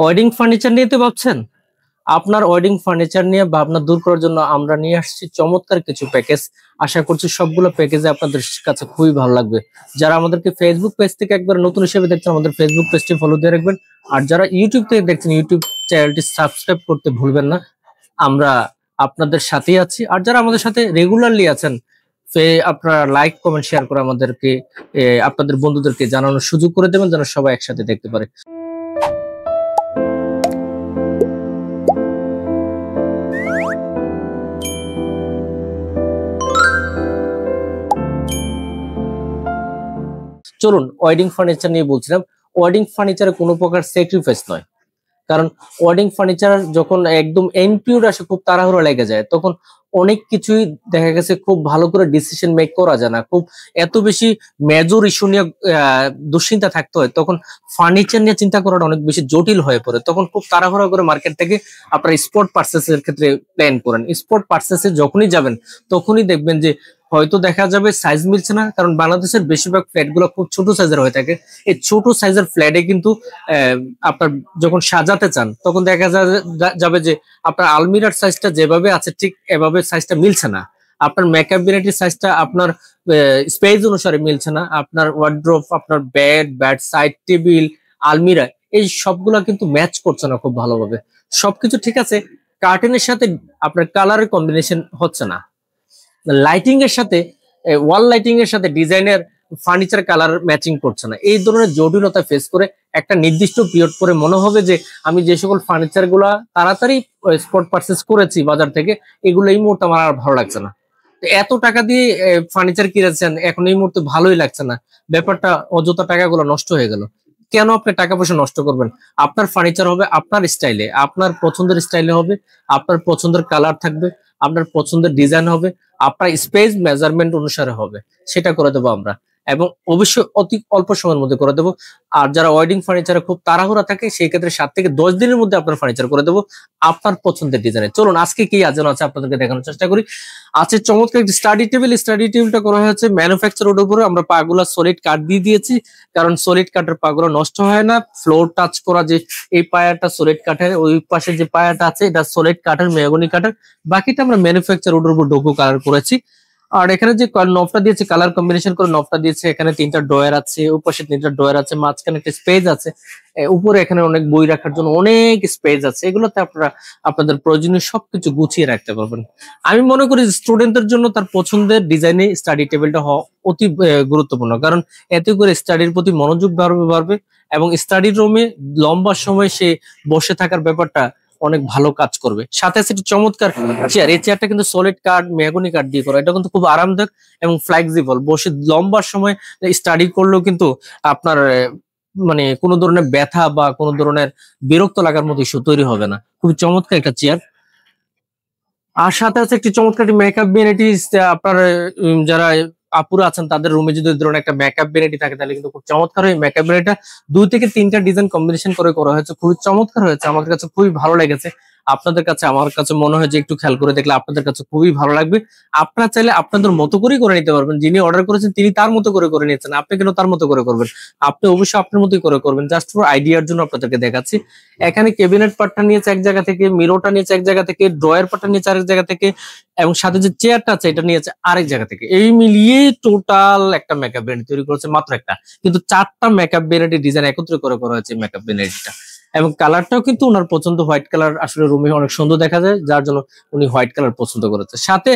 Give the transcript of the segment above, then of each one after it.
Wedding furniture নিয়ে তো ভাবছেন। আপনার ওয়েডিং ফার্নিচার নিয়ে ভাবনা দূর করার জন্য আমরা নিয়ে আসছি চমৎকার কিছু প্যাকেজ। আশা করছি সবগুলো প্যাকেজে আপনাদের কাছে খুবই ভালো লাগবে। যারা আমাদেরকে ফেসবুক পেজ থেকে একবার নতুন হিসেবে দেখছেন, আমাদের ফেসবুক পেজটি ফলো দিয়ে রাখবেন। আর যারা ইউটিউব থেকে দেখছেন, ইউটিউব চ্যানেলটি সাবস্ক্রাইব করতে ভুলবেন না। আমরা আপনাদের সাথেই আছি। আর যারা আমাদের সাথে রেগুলারলি আছেন, আপনারা লাইক কমেন্ট শেয়ার করে আমাদেরকে আপনাদের বন্ধুদেরকে জানানোর সুযোগ করে দেবেন, যেন সবাই একসাথে দেখতে পারে। চলুন, ওয়েডিং ফার্নিচার নিয়ে বলছিলাম। ওয়েডিং ফার্নিচারে কোনো প্রকার স্যাক্রিফাইস নয়। কারণ ওয়েডিং ফার্নিচার যখন একদম এনপিউর আসে, খুব তাড়াহুড়ো লেগে যায়, তখন অনেক কিছুই দেখা গেছে খুব ভালো করে ডিসিশন মেক করা যায় না। খুব এত বেশি মেজর ইস্যু নিয়ে দুশ্চিন্তা থাকতে হয়, তখন ফার্নিচার নিয়ে চিন্তা করাটা অনেক বেশি জটিল হয়ে পড়ে। তখন খুব তাড়াহুড়ো করে মার্কেট থেকে আপনার স্পট পারচেসের ক্ষেত্রে প্ল্যান করেন। স্পট পারচেসে যখনই যাবেন, তখনই দেখবেন যে হয়তো দেখা যাবে সাইজ মিলছে না, কারণ বাংলাদেশের বেশিরভাগ ফ্ল্যাট গুলো খুব ছোট সাইজের হয়ে থাকে। এই ছোট সাইজের ফ্ল্যাটে কিন্তু আপনার যখন সাজাতে চান, তখন দেখা যাবে যে আপনার আলমিরার সাইজটা যেভাবে আছে ঠিক এভাবে সাইজটা মিলছে না। আপনার মেকআপ বিনাটির সাইজটা আপনার স্পেস অনুসারে মিলছে না। আপনার ওয়ার্ড্রোব, আপনার বেড সাইড টেবিল, আলমিরা, এই সবগুলা কিন্তু ম্যাচ করছে না খুব ভালোভাবে। সবকিছু ঠিক আছে, কার্টেনের সাথে আপনার কালারের কম্বিনেশন হচ্ছে না। লাইটিং এর সাথে, ওয়াল লাইটিং এর সাথে ডিজাইনের ফার্নিচার কালার ম্যাচিং করছে না। এই ধরনের জটিলতা ফেস করে একটা নির্দিষ্ট পিরিয়ড পরে মনে হবে যে আমি যে সকল ফার্নিচার গুলা তাড়াতাড়ি স্পট পারচেস করেছি বাজার থেকে, এগুলো এই মুহূর্তে আমার আর ভালো লাগছে না। তো এত টাকা দিয়ে ফার্নিচার কিনেছেন, এখন এই মুহূর্তে ভালোই লাগছে না। ব্যাপারটা অযথা টাকাগুলো নষ্ট হয়ে গেল। কেন আপনি টাকা পয়সা নষ্ট করবেন? আপনার ফার্নিচার হবে আপনার স্টাইলে, আপনার পছন্দের স্টাইলে হবে, আপনার পছন্দের কালার থাকবে, আপনার পছন্দের ডিজাইন হবে, আপনার স্পেস মেজারমেন্ট অনুসারে হবে। সেটা করে দেবো আমরা, এবং অবশ্যই অতি অল্প সময়ের মধ্যে করে দেবো। আর যারা ওয়েডিং ফার্নিচারে খুব তাড়াহুড়া থাকে, সেই ক্ষেত্রে 7 থেকে 10 দিনের মধ্যে আপনার ফার্নিচার করে দেবো আপনার পছন্দের ডিজাইনে। চলুন আজকে কি আয়োজন আছে আপনাদেরকে দেখানোর চেষ্টা করি। আছে চমৎকার একটি স্টাডি টেবিল। স্টাডি টেবিলটা করা হয়েছে ম্যানুফ্যাকচারের উপরে। আমরা পাগুলা সলিড কাঠ দিয়ে দিয়েছি, কারণ সলিড কাঠের পাগুলো নষ্ট হয় না। ফ্লোর টাচ করা যে এই পায়াটা সলিড কাঠের, ওই পাশে যে পায়াটা আছে এটা সলিড কাঠের, মেহগনি কাঠের। বাকিটা আমরা ম্যানুফ্যাকচার উডের উপর ডোকো কালার করেছি। আর এখানে যে নবটা দিয়েছে, কালার কম্বিনেশন করে নবটা দিয়েছে। এখানে 3টা ড্রয়ার আছে, উপরে 3টা ড্রয়ার আছে, মাঝখানে একটা স্পেস আছে, উপরে এখানে অনেক বই রাখার জন্য অনেক স্পেস আছে। এগুলোতে আপনারা আপনাদের প্রয়োজনীয় সবকিছু গুছিয়ে রাখতে পারবেন। আমি মনে করি স্টুডেন্টদের জন্য তার পছন্দের ডিজাইনে স্টাডি টেবিলটা হওয়া অতি গুরুত্বপূর্ণ, কারণ এতে করে স্টাডির প্রতি মনোযোগ বাড়বে এবং স্টাডি রুমে লম্বা সময় সে বসে থাকার ব্যাপারটা অনেক ভালো কাজ করবে। সাথে আছে একটি চমৎকার চেয়ার। এই চেয়ারটা কিন্তু সলিড কাঠ, মেহগনি কাঠ দিয়ে করা। এটা কিন্তু খুব আরামদায়ক এবং ফ্লেক্সিবল। বসে লম্বা সময় স্টাডি করলেও কিন্তু আপনার মানে কোনো ধরনের ব্যথা বা কোনো ধরনের বিরক্ত লাগার মতো ইস্যু তৈরি হবে না। খুব চমৎকার একটা চেয়ার। আর সাথে আছে একটি চমৎকার মেকআপ ভ্যানিটিস। আপনার যারা আপুরা আছেন তাদের রুমে যদি ধরনের একটা মেকআপ ভ্যানিটি থাকে, তাহলে কিন্তু খুব চমৎকার হয়। মেকআপ ভ্যানিটিটা 2 থেকে 3টা ডিজাইন কম্বিনেশন করে করা হয়েছে, খুবই চমৎকার হয়েছে। আমার কাছে খুবই ভালো লেগেছে। আপনাদের কাছে, আমার কাছে মনে হয় যে একটু খেয়াল করে দেখলে আপনাদের কাছে খুবই ভালো লাগবে। আপনারা চাইলে আপনাদের মতো করেই করে নিতে পারবেন। যিনি অর্ডার করেছেন তিনি তার মতো করে নিয়েছেন, আপনি কেন তার মতো করে করবেন? আপনি অবশ্যই আপনার মতোই করে করবেন। জাস্ট ফর আইডিয়ার জন্য আপনাদেরকে দেখাচ্ছি। এখানে ক্যাবিনেট পার্টটা নিয়েছে এক জায়গা থেকে, মিররটা নিয়েছে এক জায়গা থেকে, ড্রয়ার পার্টটা নিয়েছে আরেক জায়গা থেকে, এবং সাথে যে চেয়ারটা আছে এটা নিয়েছে আরেক জায়গা থেকে। এই মিলিয়ে টোটাল একটা মেকআপ ভ্যানিটি তৈরি করেছে, মাত্র একটা, কিন্তু 4টা মেকআপ ভ্যানিটি ডিজাইন একত্রে করে করা হয়েছে মেকআপ ভ্যানিটিটা। এবং কালারটাও কিন্তু ওনার পছন্দ, হোয়াইট কালার। আসলে রুমে অনেক সুন্দর দেখা যায়, যার জন্য উনি হোয়াইট কালার পছন্দ করেছে। সাথে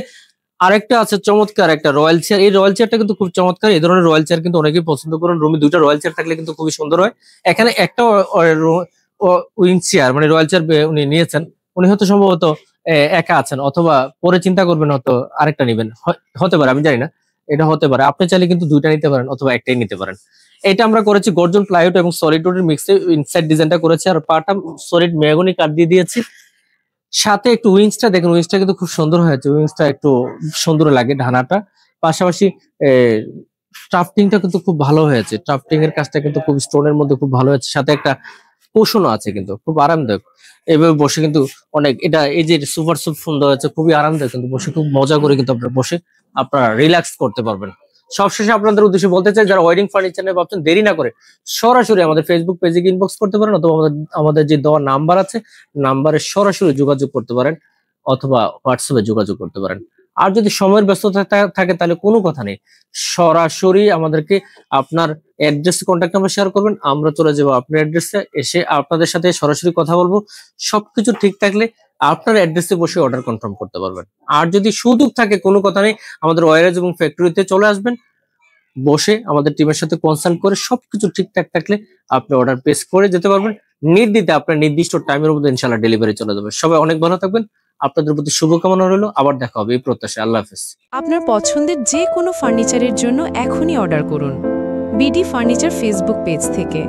আরেকটা আছে চমৎকার একটা রয়্যাল চেয়ার। এই রয়্যাল চেয়ারটা কিন্তু খুব চমৎকার। এই ধরনের রয়্যাল চেয়ার কিন্তু অনেকেই পছন্দ করেন। রুমে 2টা রয়্যাল চেয়ার থাকলে কিন্তু খুবই সুন্দর হয়। এখানে একটা উইং চেয়ার মানে রয়্যাল চেয়ার উনি নিয়েছেন। উনি হয়তো সম্ভবত একা আছেন, অথবা পরে চিন্তা করবেন হয়তো আরেকটা নিবেন, হতে পারে, আমি জানি না। এটা হতে পারে। আপনি চাইলে কিন্তু 2টা নিতে পারেন অথবা একটাই নিতে পারেন। এটা আমরা করেছি গর্জন প্লাইউড এবং সলিড উডের মিক্সে ইনসাইড ডিজাইনটা করেছি। আর পাটা সলিড মেহগনি কাঠ দিয়ে দিয়েছি। সাথে একটু উইংসটা দেখেন, উইংসটা কিন্তু খুব সুন্দর হয়েছে। উইংসটা একটু সুন্দর লাগে, ঢানাটা। পাশাপাশি ট্রাফটিংটা কিন্তু খুব ভালো হয়েছে। ট্রাফটিং এর কাজটা কিন্তু খুব স্টোনের মধ্যে খুব ভালো হয়েছে। সাথে একটা কুশনও আছে, কিন্তু খুব আরামদায়ক। এভাবে বসে কিন্তু অনেক, এটা এই যে সুপার সুন্দর হয়েছে, খুবই আরামদায়ক। কিন্তু বসে খুব মজা করে কিন্তু আপনারা বসে আপনারা রিল্যাক্স করতে পারবেন। সবশেষে আপনাদের উদ্দেশ্যে বলতে চাই, যারা ওয়েডিং ফার্নিচার নিয়ে ভাবছেন, দেরি না করে সরাসরি আমাদের ফেসবুক পেজে ইনবক্স করতে পারেন, অথবা আমাদের যে দেওয়া নাম্বার আছে নাম্বারে সরাসরি যোগাযোগ করতে পারেন, অথবা হোয়াটসঅ্যাপে যোগাযোগ করতে পারেন। আর যদি সময়ের ব্যস্ততা থাকে তাহলে কোনো কথা নেই, সরাসরি আমাদেরকে আপনার অ্যাড্রেস, কন্ট্যাক্ট নাম্বার শেয়ার করবেন, আমরা চলে যাবো আপনার অ্যাড্রেসে, এসে আপনাদের সাথে সরাসরি কথা বলবো। সবকিছু ঠিক থাকলে আপনার অ্যাড্রেসে বসে অর্ডার কনফার্ম করতে পারবেন। আর যদি সুযোগ থাকে, কোনো কথা নেই, আমাদের ওয়ারেজ এবং ফ্যাক্টরিতে চলে আসবেন, বসে আমাদের টিমের সাথে কনসাল্ট করে সবকিছু ঠিকঠাক থাকলে আপনি অর্ডার প্লেস করে যেতে পারবেন। নির্দ্বিধে আপনার নির্দিষ্ট টাইমের মধ্যে ইনশাআল্লাহ ডেলিভারি চলে যাবে। সবাই অনেক ভালো থাকবেন, আপনাদের প্রতি শুভকামনা রইল। আবার দেখা হবে এই প্রত্যাশায়। আল্লাহ হাফেজ। আপনার পছন্দের যে কোনো ফার্নিচারের জন্য এখনই অর্ডার করুন বিডি ফার্নিচার ফেসবুক পেজ থেকে।